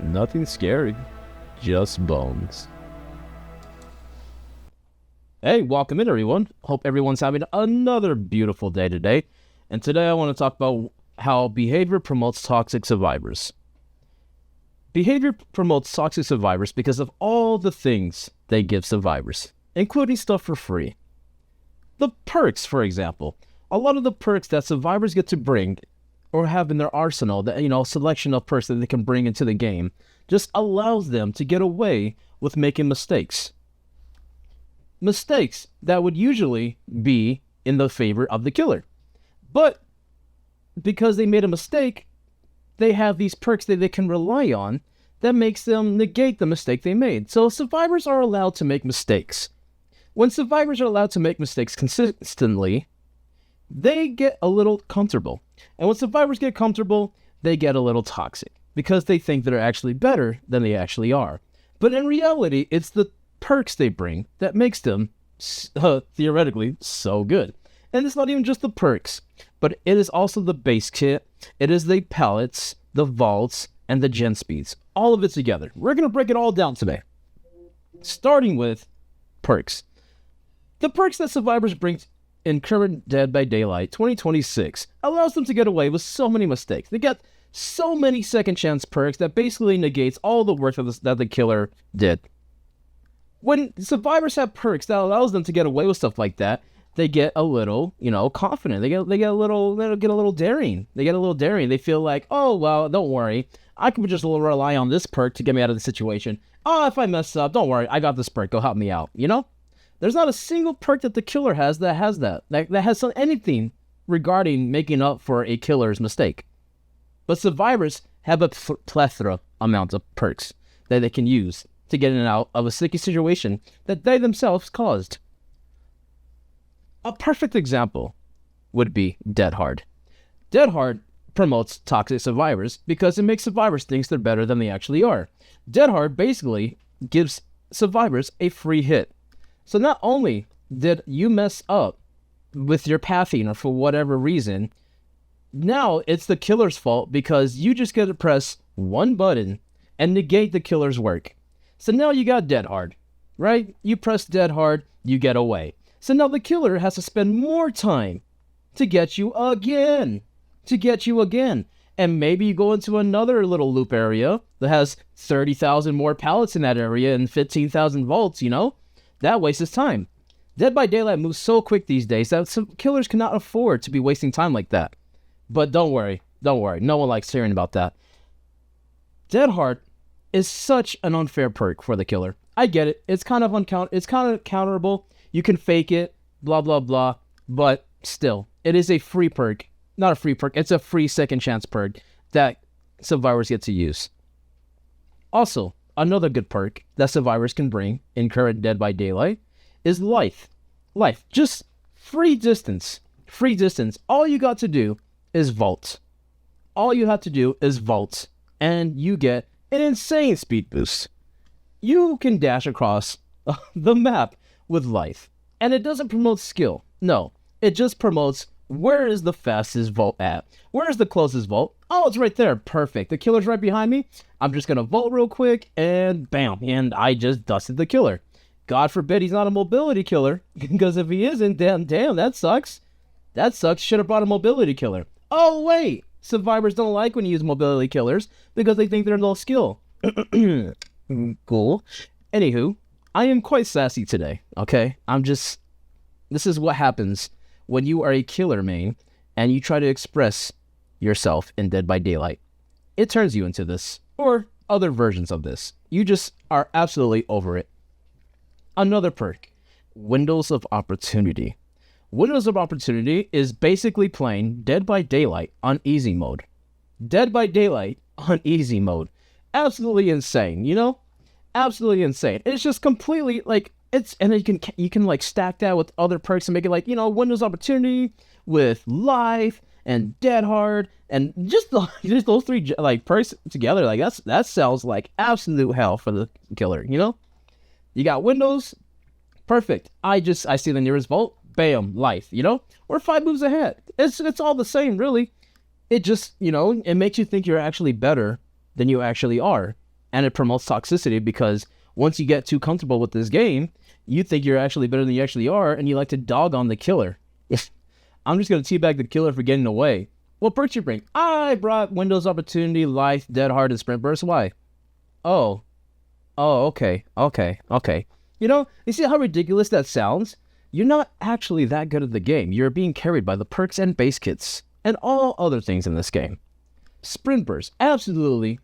Nothing scary, just bones. Hey, welcome in everyone. Hope everyone's having another beautiful day today. And today I want to talk about how behavior promotes toxic survivors. Behavior promotes toxic survivors because of all the things they give survivors, including stuff for free. The perks, for example. A lot of the perks that survivors get to bring or have in their arsenal, that selection of perks that they can bring into the game, just allows them to get away with making mistakes. Mistakes that would usually be in the favor of the killer. But because they made a mistake, they have these perks that they can rely on that makes them negate the mistake they made. So survivors are allowed to make mistakes. When survivors are allowed to make mistakes consistently, they get a little comfortable. And when survivors get comfortable, they get a little toxic because they think they're actually better than they actually are. But in reality, it's the perks they bring that makes them theoretically so good. And it's not even just the perks, but it is also the base kit, it is the pallets, the vaults, and the gen speeds. All of it together. We're going to break it all down today. Starting with perks. The perks that survivors bring in current Dead by Daylight 2026 allows them to get away with so many mistakes. They get so many second chance perks that basically negates all the work that the killer did. When survivors have perks that allows them to get away with stuff like that, they get a little, confident. They get a little daring. They feel like, oh well, don't worry, I can just rely on this perk to get me out of the situation. Oh, if I mess up, don't worry, I got this perk. Go help me out. There's not a single perk that the killer has that has anything regarding making up for a killer's mistake. But survivors have a plethora amount of perks that they can use to get in and out of a sticky situation that they themselves caused. A perfect example would be Dead Hard. Dead Hard promotes toxic survivors because it makes survivors think they're better than they actually are. Dead Hard basically gives survivors a free hit. So not only did you mess up with your pathing or for whatever reason, now it's the killer's fault because you just get to press one button and negate the killer's work. So now you got Dead Hard, right? You press Dead Hard, you get away. So now the killer has to spend more time to get you again. And maybe you go into another little loop area that has 30,000 more pallets in that area and 15,000 vaults, That wastes his time. Dead by Daylight moves so quick these days that some killers cannot afford to be wasting time like that. But don't worry. No one likes hearing about that. Dead Hard is such an unfair perk for the killer. I get it. It's kind of counterable. You can fake it, blah, blah, blah. But still, it is a free perk. Not a free perk. It's a free second chance perk that survivors get to use. Also, another good perk that survivors can bring in current Dead by Daylight is life. Just free distance. All you got to do is vault. And you get an insane speed boost. You can dash across the map with life. And it doesn't promote skill. No, it just promotes where is the fastest vault at? Where is the closest vault? Oh, it's right there. Perfect. The killer's right behind me. I'm just going to vault real quick and bam. And I just dusted the killer. God forbid he's not a mobility killer. Because if he isn't, damn, that sucks. Should have brought a mobility killer. Oh, wait. Survivors don't like when you use mobility killers because they think they're low skill. Cool. Anywho, I am quite sassy today, okay? This is what happens when you are a killer main and you try to express yourself in Dead by Daylight. It turns you into this, or other versions of this. You just are absolutely over it. Another perk, Windows of Opportunity. Windows of Opportunity is basically playing Dead by Daylight on easy mode. Absolutely insane, Absolutely insane. It's just completely and then you can stack that with other perks and make it Windows Opportunity with Life and Dead Hard and just those three perks together. That sounds like absolute hell for the killer. You got Windows, perfect. I see the nearest vault, bam, Life. We're 5 moves ahead. It's all the same, really. It just it makes you think you're actually better than you actually are. And it promotes toxicity because once you get too comfortable with this game, you think you're actually better than you actually are, and you like to dog on the killer. I'm just going to teabag the killer for getting away. What perks you bring? I brought Windows Opportunity, Life, Dead Hard, and Sprint Burst. Why? Oh, okay. You know, you see how ridiculous that sounds? You're not actually that good at the game. You're being carried by the perks and base kits and all other things in this game. Sprint Burst, absolutely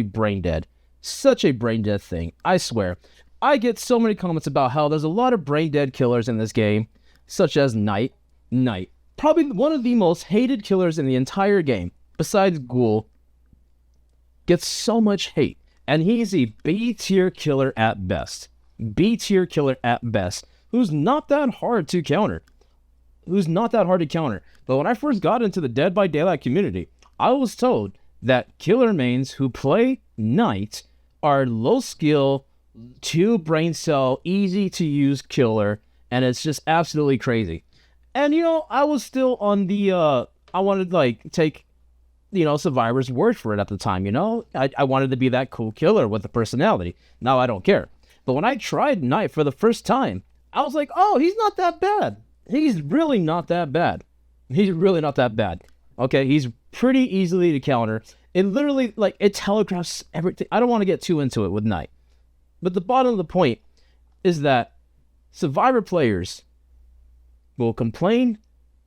brain dead. Such a brain dead thing, I swear. I get so many comments about how there's a lot of brain dead killers in this game, such as Knight. Probably one of the most hated killers in the entire game, besides Ghoul, gets so much hate. And he's a B-tier killer at best. B-tier killer at best, who's not that hard to counter. But when I first got into the Dead by Daylight community, I was told that killer mains who play Knight are low skill, 2 brain cell, easy to use killer, and it's just absolutely crazy. And you know, I was still on the I wanted to like take Survivor's word for it at the time, you know? I wanted to be that cool killer with a personality. Now I don't care. But when I tried Knight for the first time, I was like, oh, he's not that bad. He's really not that bad. Okay, he's pretty easily to counter. It literally, like, it telegraphs everything. I don't want to get too into it with Knight. But the bottom of the point is that Survivor players will complain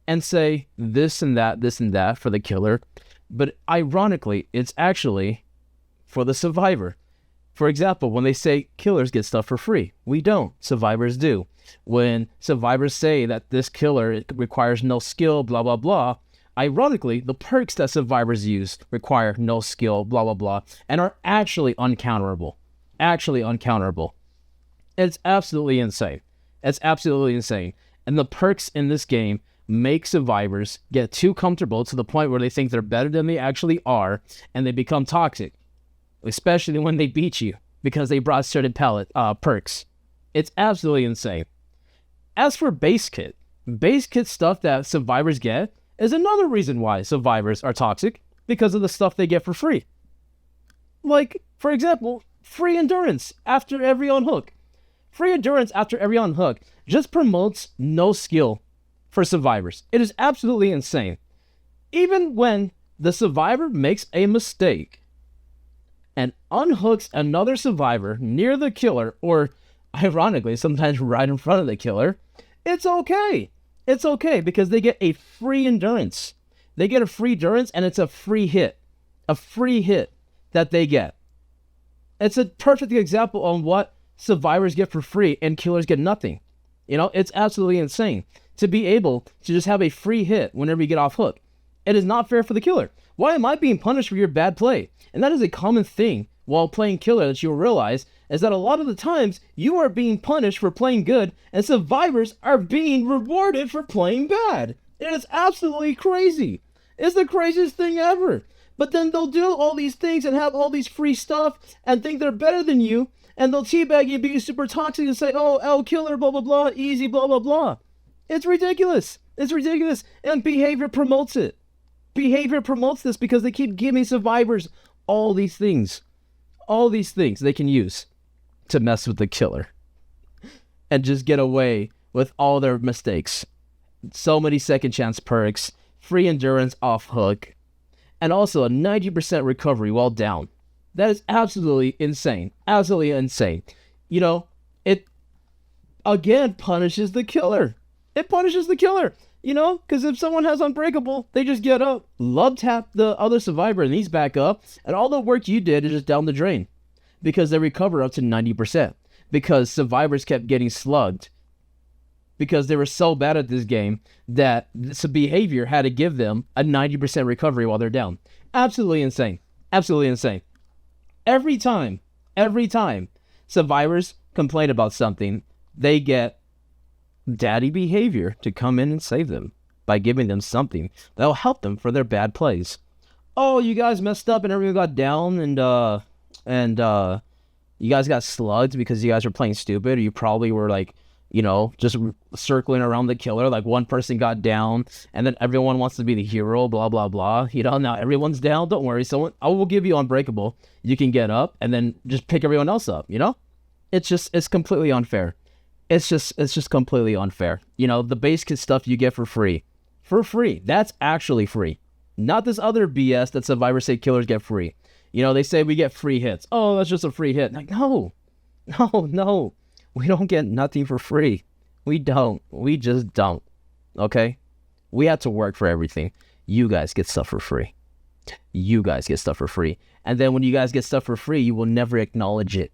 and say this and that for the killer. But ironically, it's actually for the Survivor. For example, when they say killers get stuff for free, we don't. Survivors do. When Survivors say that this killer requires no skill, blah, blah, blah, ironically, the perks that Survivors use require no skill, blah, blah, blah, and are actually uncounterable. It's absolutely insane. And the perks in this game make Survivors get too comfortable to the point where they think they're better than they actually are, and they become toxic, especially when they beat you because they brought certain perks. It's absolutely insane. As for base kit stuff that Survivors get is another reason why Survivors are toxic, because of the stuff they get for free. Like, for example, free endurance after every unhook. Free endurance after every unhook just promotes no skill for Survivors. It is absolutely insane. Even when the Survivor makes a mistake and unhooks another Survivor near the killer, or ironically, sometimes right in front of the killer, it's okay. It's okay because they get a free endurance. They get a free endurance and it's a free hit. A free hit that they get. It's a perfect example on what Survivors get for free and killers get nothing. You know, it's absolutely insane to be able to just have a free hit whenever you get off hook. It is not fair for the killer. Why am I being punished for your bad play? And that is a common thing while playing killer that you'll realize is that a lot of the times you are being punished for playing good and Survivors are being rewarded for playing bad. It is absolutely crazy. It's the craziest thing ever. But then they'll do all these things and have all these free stuff and think they're better than you, and they'll teabag you, be super toxic and say, oh, L killer, blah, blah, blah, easy, blah, blah, blah. It's ridiculous. And behavior promotes it. Behavior promotes this because they keep giving Survivors all these things they can use to mess with the killer and just get away with all their mistakes. So many second chance perks, free endurance off hook, and also a 90% recovery while down. That is absolutely insane. You know, it again punishes the killer. You know, because if someone has Unbreakable, they just get up, love tap the other Survivor, and he's back up, and all the work you did is just down the drain. Because they recover up to 90%. Because Survivors kept getting slugged. Because they were so bad at this game that this behavior had to give them a 90% recovery while they're down. Absolutely insane. Every time Survivors complain about something, they get daddy behavior to come in and save them by giving them something that'll help them for their bad plays. Oh, you guys messed up and everyone got down and you guys got slugged because you guys were playing stupid, or you probably were like just circling around the killer. Like one person got down and then everyone wants to be the hero, blah, blah, blah. Now everyone's down. Don't worry. I will give you Unbreakable. You can get up and then just pick everyone else up, It's completely unfair. It's just completely unfair. The base kit stuff you get for free. For free. That's actually free. Not this other BS that survivors say killers get free. They say we get free hits. Oh, that's just a free hit. Like, no. We don't get nothing for free. We don't. We just don't. Okay? We have to work for everything. You guys get stuff for free. And then when you guys get stuff for free, you will never acknowledge it.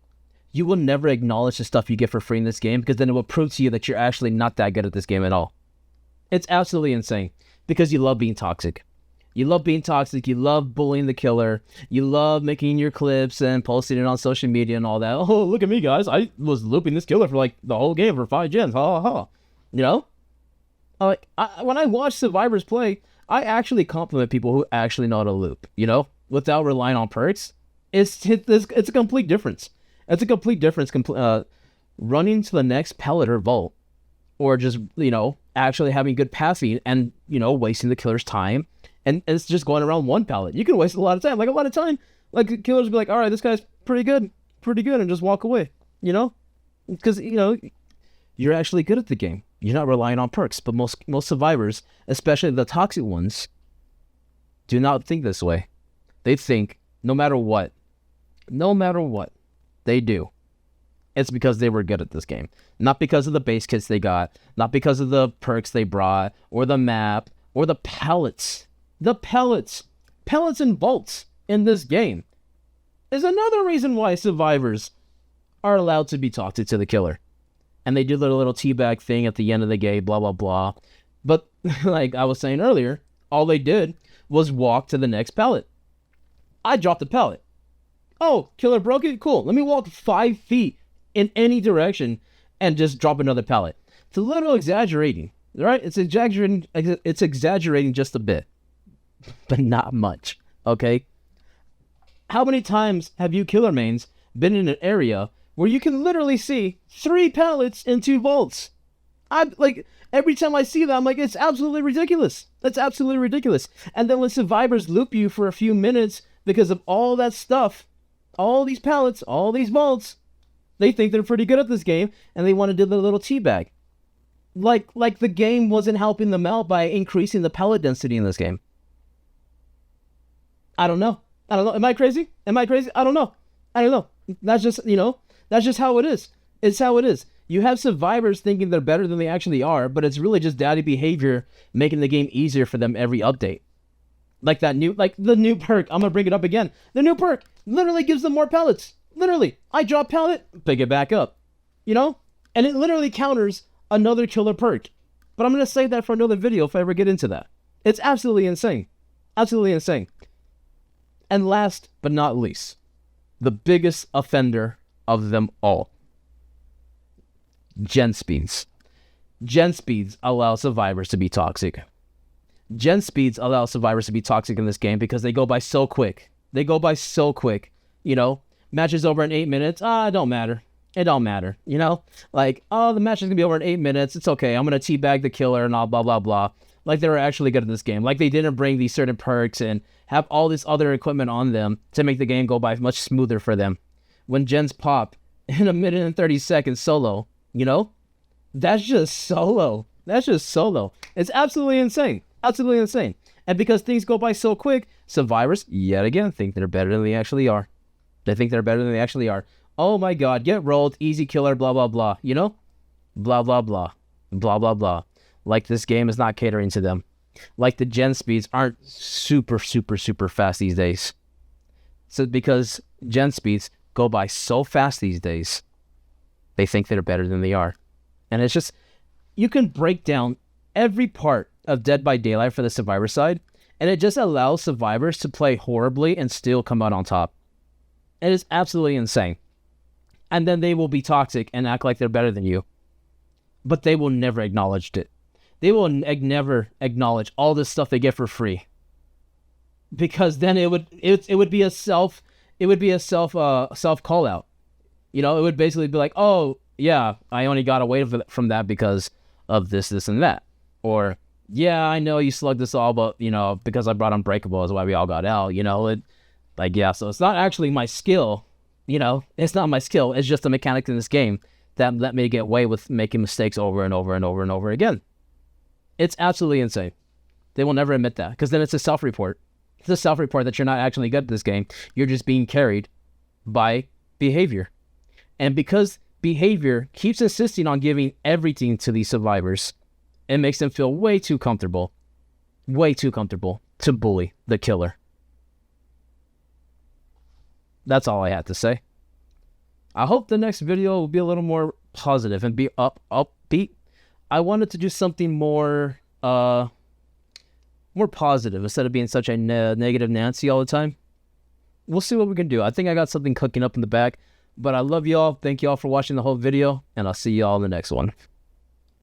You will never acknowledge the stuff you get for free in this game, because then it will prove to you that you're actually not that good at this game at all. It's absolutely insane, because you love being toxic. You love bullying the killer. You love making your clips and posting it on social media and all that. Oh, look at me, guys. I was looping this killer for like the whole game for 5 gens. Ha ha ha. When I watch survivors play, I actually compliment people who actually know how to loop, without relying on perks. It's a complete difference. It's a complete difference running to the next pellet or vault, or just, actually having good passing and, wasting the killer's time. And it's just going around one pallet. You can waste a lot of time. Like, a lot of time, like, killers will be like, all right, this guy's pretty good, and just walk away, Because, you're actually good at the game. You're not relying on perks. But most survivors, especially the toxic ones, do not think this way. They think no matter what they do, it's because they were good at this game. Not because of the base kits they got, not because of the perks they brought, or the map, or the pellets. The pellets and vaults in this game is another reason why survivors are allowed to be toxic to the killer. And they do their little teabag thing at the end of the game, blah, blah, blah. But like I was saying earlier, all they did was walk to the next pallet. I dropped the pallet. Oh, killer broke it? Cool. Let me walk 5 feet in any direction and just drop another pallet. It's a little exaggerating, right? It's exaggerating just a bit, but not much, okay? How many times have you killer mains been in an area where you can literally see 3 pallets in 2 vaults? Every time I see that, I'm like, it's absolutely ridiculous. That's absolutely ridiculous. And then when survivors loop you for a few minutes because of all that stuff, all these pallets, all these vaults, they think they're pretty good at this game, and they want to do the little teabag. Like the game wasn't helping them out by increasing the pallet density in this game. I don't know. Am I crazy? I don't know. That's just, that's just how it is. It's how it is. You have survivors thinking they're better than they actually are, but it's really just daddy behavior making the game easier for them every update. Like the new perk. I'm going to bring it up again. The new perk literally gives them more pallets. Literally. I drop pallet, pick it back up. And it literally counters another killer perk. But I'm going to save that for another video if I ever get into that. It's absolutely insane. Absolutely insane. And last but not least, the biggest offender of them all. Gen speeds. Gen speeds allow survivors to be toxic. Gen speeds allow survivors to be toxic in this game because they go by so quick. Matches over in 8 minutes. It don't matter. It don't matter. The match is going to be over in 8 minutes. It's okay. I'm going to teabag the killer and all blah, blah, blah. Like they were actually good at this game. Like they didn't bring these certain perks and have all this other equipment on them to make the game go by much smoother for them. When gens pop in 1 minute and 30 seconds solo, that's just solo. It's absolutely insane. Absolutely insane. And because things go by so quick, survivors, yet again, think they're better than they actually are. Oh my god, get rolled, easy killer, blah, blah, blah. Blah, blah, blah. Blah, blah, blah. Like this game is not catering to them. Like the gen speeds aren't super, super, super fast these days. So because gen speeds go by so fast these days, they think they're better than they are. And it's just, you can break down every part of Dead by Daylight for the survivor side, and it just allows survivors to play horribly and still come out on top. It is absolutely insane. And then they will be toxic and act like they're better than you. But they will never acknowledge it. They will never acknowledge all this stuff they get for free. Because then it would be a self call out. It would basically be like, oh, yeah, I only got away from that because of this, and that. Or, yeah, I know you slugged us all, but, because I brought Unbreakable is why we all got out, yeah, so it's not actually my skill, it's not my skill. It's just the mechanics in this game that let me get away with making mistakes over and over and over and over again. It's absolutely insane. They will never admit that, because then it's a self-report. It's a self-report that you're not actually good at this game. You're just being carried by behavior. And because behavior keeps insisting on giving everything to these survivors, it makes them feel way too comfortable to bully the killer. That's all I had to say. I hope the next video will be a little more positive and be upbeat. I wanted to do something more positive instead of being such a negative Nancy all the time. We'll see what we can do. I think I got something cooking up in the back. But I love y'all. Thank y'all for watching the whole video, and I'll see y'all in the next one.